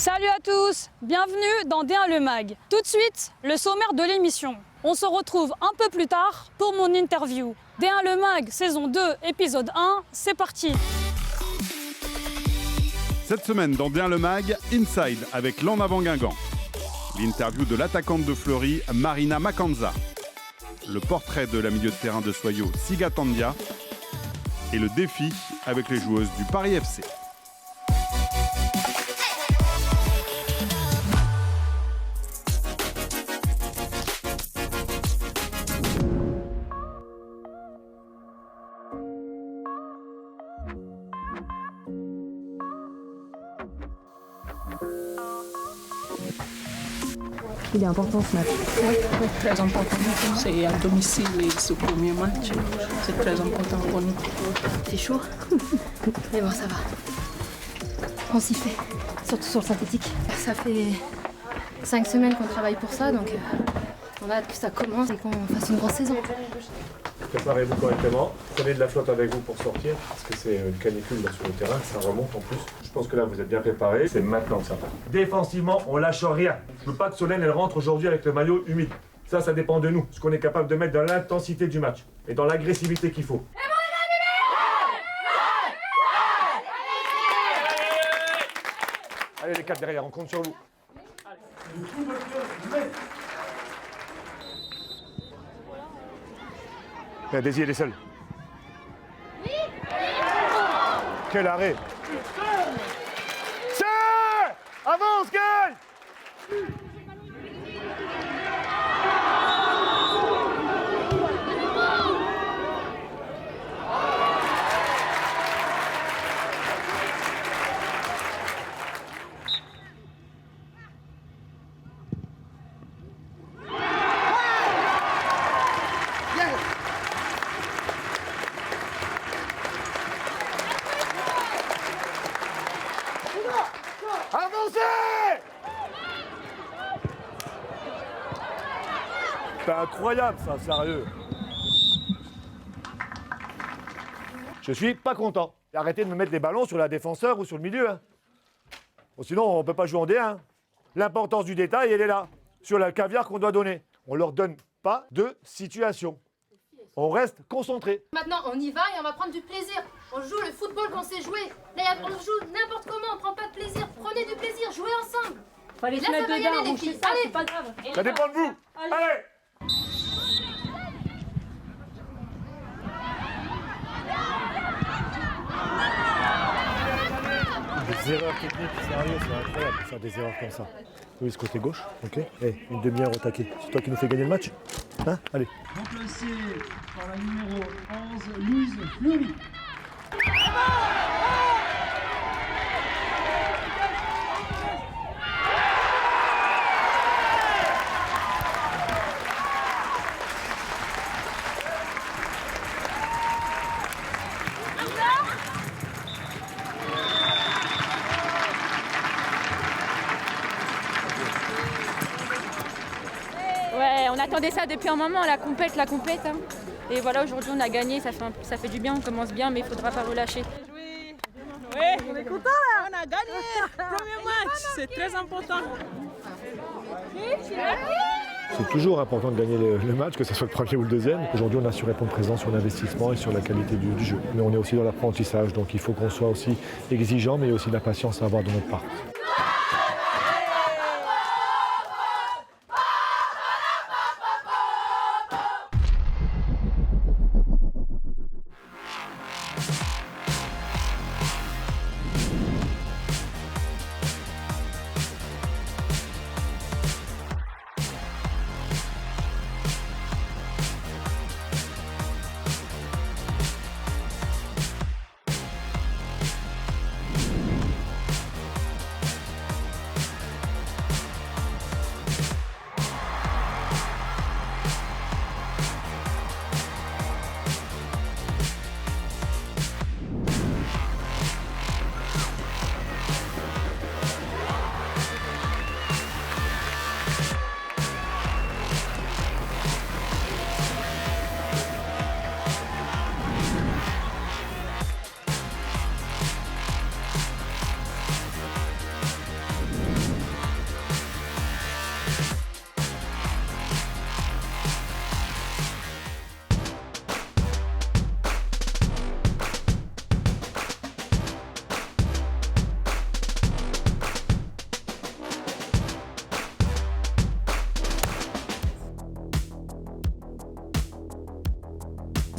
Salut à tous, bienvenue dans D1 Le Mag. Tout de suite, le sommaire de l'émission. On se retrouve un peu plus tard pour mon interview. D1 Le Mag, saison 2, épisode 1, c'est parti. Cette semaine dans D1 Le Mag, Inside avec l'En Avant Guingamp. L'interview de l'attaquante de Fleury, Marina Makanza. Le portrait de la milieu de terrain de Soyo, Siga Tandia. Et le défi avec les joueuses du Paris FC. Il est important ce match. Oui, très important. C'est à domicile et ce premier match, c'est très important pour nous. C'est chaud, mais bon, ça va. On s'y fait, surtout sur le synthétique. Ça fait 5 semaines qu'on travaille pour ça, donc on a hâte que ça commence et qu'on fasse une grosse saison. Préparez-vous correctement, prenez de la flotte avec vous pour sortir, parce que c'est une canicule là sur le terrain, ça remonte en plus. Je pense que là vous êtes bien préparés, c'est maintenant que ça part. Défensivement, on lâche rien. Je veux pas que Solène elle rentre aujourd'hui avec le maillot humide. Ça dépend de nous, ce qu'on est capable de mettre dans l'intensité du match et dans l'agressivité qu'il faut. Allez les 4 derrière, on compte sur vous. Daisy, elle est seule. Oui. Quel arrêt. C'est avance, gagne. C'est incroyable ça, sérieux. Je suis pas content. Arrêtez de me mettre des ballons sur la défenseur ou sur le milieu. Hein. Bon, sinon, on peut pas jouer en D1. L'importance du détail, elle est là. Sur le caviar qu'on doit donner. On leur donne pas de situation. On reste concentré. Maintenant, on y va et on va prendre du plaisir. On joue le football qu'on sait jouer. Là, on joue n'importe comment, on prend pas de plaisir. Prenez du plaisir, jouez ensemble. Fallait Là, se mettre ça va y dedans, aller, les on filles. sait ça, Allez. c'est pas grave. Ça dépend de vous. Allez. Des erreurs techniques, sérieux, c'est incroyable de faire des erreurs comme ça. Oui, ce côté gauche, ok. Une demi-heure au taquet. C'est toi qui nous fais gagner le match. Hein? Allez. Remplacé par la numéro 11, Louise Fleury. Ouais, on attendait ça depuis un moment, la compète. Hein. Et voilà, aujourd'hui on a gagné, ça fait du bien, on commence bien, mais il ne faudra pas relâcher. Oui, on est content là. On a gagné. Premier match, c'est très important. C'est toujours important de gagner le match, que ce soit le premier ou le deuxième. Aujourd'hui, on a su répondre présent sur l'investissement et sur la qualité du jeu. Mais on est aussi dans l'apprentissage, donc il faut qu'on soit aussi exigeant, mais aussi de la patience à avoir de notre part.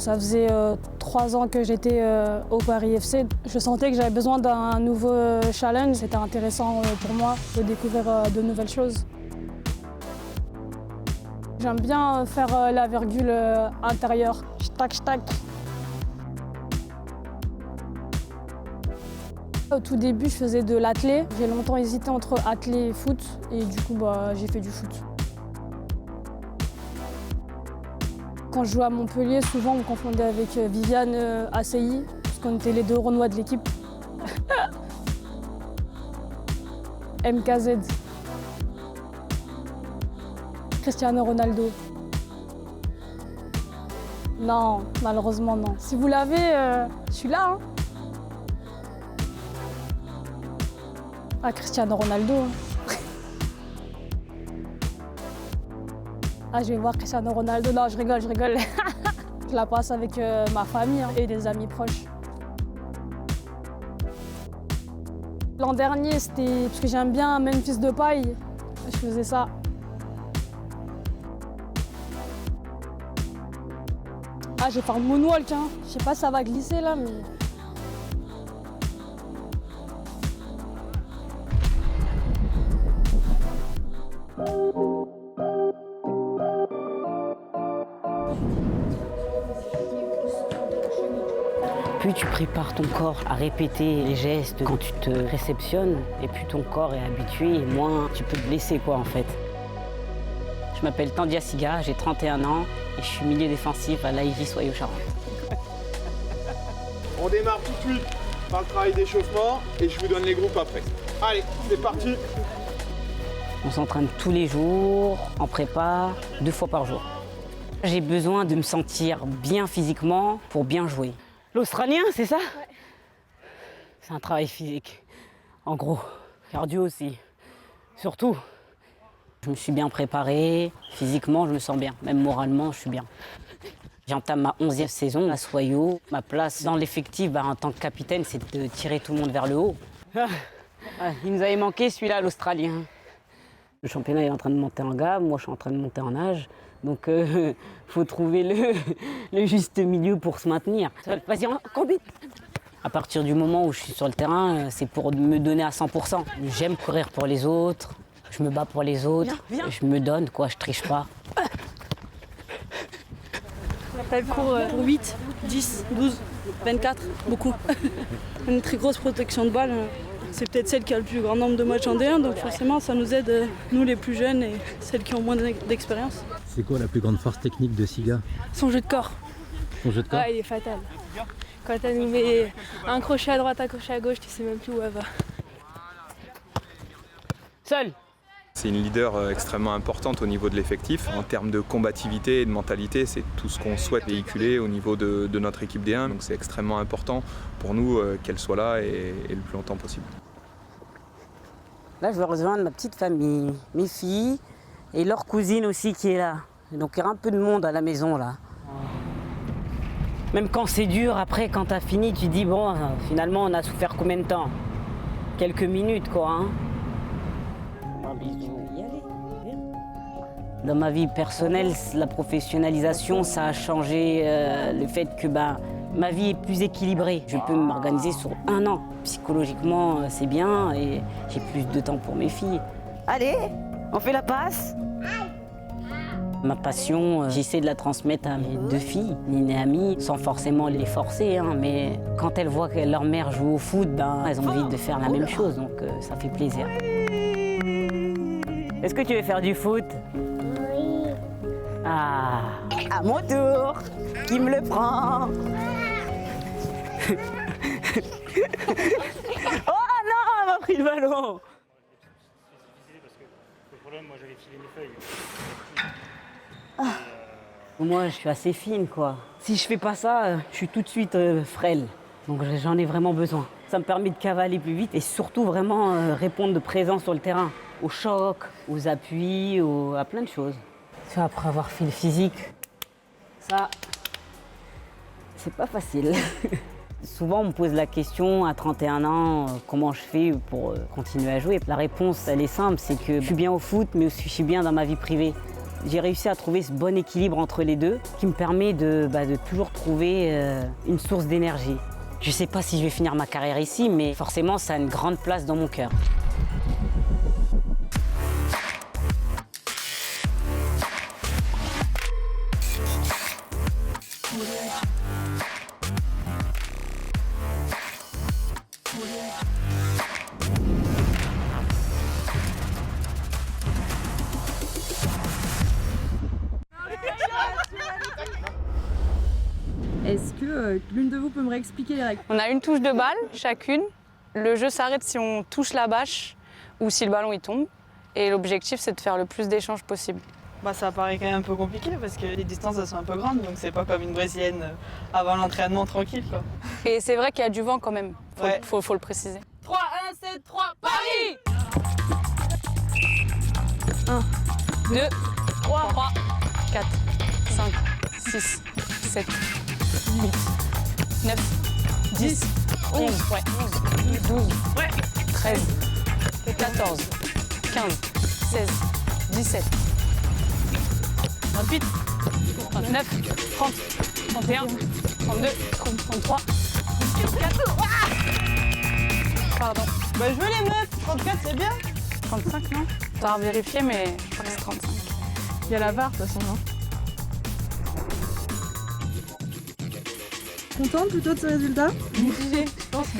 Ça faisait 3 ans que j'étais au Paris FC. Je sentais que j'avais besoin d'un nouveau challenge. C'était intéressant pour moi de découvrir de nouvelles choses. J'aime bien faire la virgule intérieure. Shtak, shtak. Au tout début, je faisais de l'athlé. J'ai longtemps hésité entre athlé et foot. Et du coup, j'ai fait du foot. Quand je jouais à Montpellier, souvent on me confondait avec Viviane Assey, parce qu'on était les deux Renois de l'équipe. MKZ. Cristiano Ronaldo. Non, malheureusement non. Si vous l'avez, je suis là. Hein. Ah, Cristiano Ronaldo. Ah, je vais voir Cristiano Ronaldo. Non, je rigole. Je la passe avec ma famille et des amis proches. L'an dernier, c'était parce que j'aime bien Memphis Depay. Je faisais ça. Ah, j'ai fait un moonwalk. Hein. Je sais pas si ça va glisser là, mais... Plus tu prépares ton corps à répéter les gestes quand tu te réceptionnes, et plus ton corps est habitué, et moins tu peux te blesser quoi en fait. Je m'appelle Tandia Siga, j'ai 31 ans et je suis milieu défensif à l'AIJ Soyaux-Charentes. On démarre tout de suite par le travail d'échauffement et je vous donne les groupes après. Allez, c'est parti. On s'entraîne tous les jours, en prépa, 2 fois par jour. J'ai besoin de me sentir bien physiquement pour bien jouer. L'Australien, c'est ça? Ouais. C'est un travail physique, en gros. Cardio aussi, surtout. Je me suis bien préparé, physiquement je me sens bien, même moralement je suis bien. J'entame ma 11e saison à Soyaux. Ma place dans l'effectif en tant que capitaine, c'est de tirer tout le monde vers le haut. Il nous avait manqué celui-là, l'Australien. Le championnat est en train de monter en gamme, moi je suis en train de monter en âge. Donc faut trouver le juste milieu pour se maintenir. Vas-y, combine. À partir du moment où je suis sur le terrain, c'est pour me donner à 100%. J'aime courir pour les autres, je me bats pour les autres, viens. Je me donne quoi, je triche pas. Elle court pour 8, 10, 12, 24, beaucoup. Une très grosse protection de balle. C'est peut-être celle qui a le plus grand nombre de matchs en D1, donc forcément ça nous aide, nous les plus jeunes et celles qui ont moins d'expérience. C'est quoi la plus grande force technique de Siga? Son jeu de corps. Son jeu de corps? Il est fatal. Quand elle nous met un crochet à droite, un crochet à gauche, tu sais même plus où elle va. Seul. C'est une leader extrêmement importante au niveau de l'effectif. En termes de combativité et de mentalité, c'est tout ce qu'on souhaite véhiculer au niveau de notre équipe D1. Donc c'est extrêmement important pour nous qu'elle soit là et le plus longtemps possible. Là, je vais rejoindre ma petite famille, mes filles et leur cousine aussi qui est là. Donc il y a un peu de monde à la maison là. Même quand c'est dur, après quand t'as fini, tu dis bon, finalement on a souffert combien de temps? Quelques minutes quoi. Hein. Dans ma vie personnelle, la professionnalisation, ça a changé le fait que ma vie est plus équilibrée. Je peux m'organiser sur 1 an. Psychologiquement, c'est bien et j'ai plus de temps pour mes filles. Allez, on fait la passe. Ma passion, j'essaie de la transmettre à mes 2 filles, Nina et Ami, sans forcément les forcer. Hein, mais quand elles voient que leur mère joue au foot, elles ont envie de faire la même chose, donc ça fait plaisir. Est-ce que tu veux faire du foot? Oui. Ah, à mon tour. Qui me le prend? Oh non, elle m'a pris le ballon. Moi, je suis assez fine, quoi. Si je fais pas ça, je suis tout de suite frêle. Donc j'en ai vraiment besoin. Ça me permet de cavaler plus vite et surtout vraiment répondre de présent sur le terrain. Au choc, aux appuis, à plein de choses. Ça, après avoir fait le physique, ça, c'est pas facile. Souvent, on me pose la question à 31 ans, comment je fais pour continuer à jouer. La réponse, elle est simple, c'est que je suis bien au foot, mais aussi je suis bien dans ma vie privée. J'ai réussi à trouver ce bon équilibre entre les deux qui me permet de toujours trouver une source d'énergie. Je ne sais pas si je vais finir ma carrière ici, mais forcément, ça a une grande place dans mon cœur. Est-ce que l'une de vous peut me réexpliquer les règles? On a une touche de balle chacune. Le jeu s'arrête si on touche la bâche ou si le ballon il tombe. Et l'objectif, c'est de faire le plus d'échanges possible. Bah, ça paraît quand même un peu compliqué parce que les distances elles sont un peu grandes, donc c'est pas comme une brésilienne avant l'entraînement tranquille, quoi. Et c'est vrai qu'il y a du vent quand même, faut le préciser. 3, 1, 7, 3, Paris! 1, 2, 3, 4, 5, 6, 7, 8, 9, 10, 11, 12, 13, 14, 15, 16, 17, 28, 29, 30, 31, 32, 33, 34. Pardon. Bah je veux les meufs, 34 c'est bien. 35 non? T'as vérifié mais je crois que c'est 35. Il y a la VAR de toute façon, non? Contente plutôt de ce résultat? Mitigé. Je pense que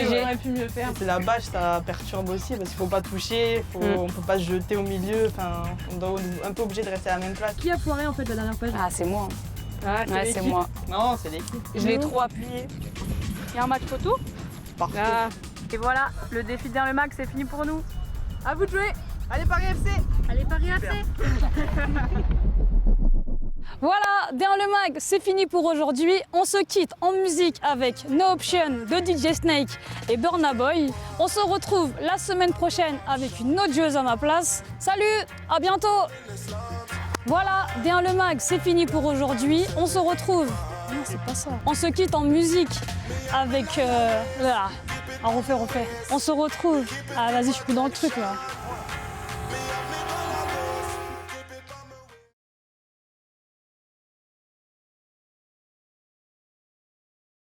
on aurait pu mieux faire. C'est la bâche, ça perturbe aussi parce qu'il faut pas toucher, on peut pas se jeter au milieu, enfin on est un peu obligé de rester à la même place. Qui a foiré en fait la dernière page? Ah c'est moi. Ah, ouais, c'est moi. Non, c'est l'équipe. Je l'ai trop appuyé. Il y a un match photo? Parfait. Ah. Et voilà, le défi d'un le mag, c'est fini pour nous. À vous de jouer! Allez Paris FC! Allez Paris FC! Voilà, Derrière le mag, c'est fini pour aujourd'hui. On se quitte en musique avec No Option de DJ Snake et Burna Boy. On se retrouve la semaine prochaine avec une autre joueuse à ma place. Salut, à bientôt. Voilà, Derrière le mag, c'est fini pour aujourd'hui. On se retrouve. Non, c'est pas ça. On se quitte en musique avec. On refait. On se retrouve. Ah, vas-y, je suis dans le truc là.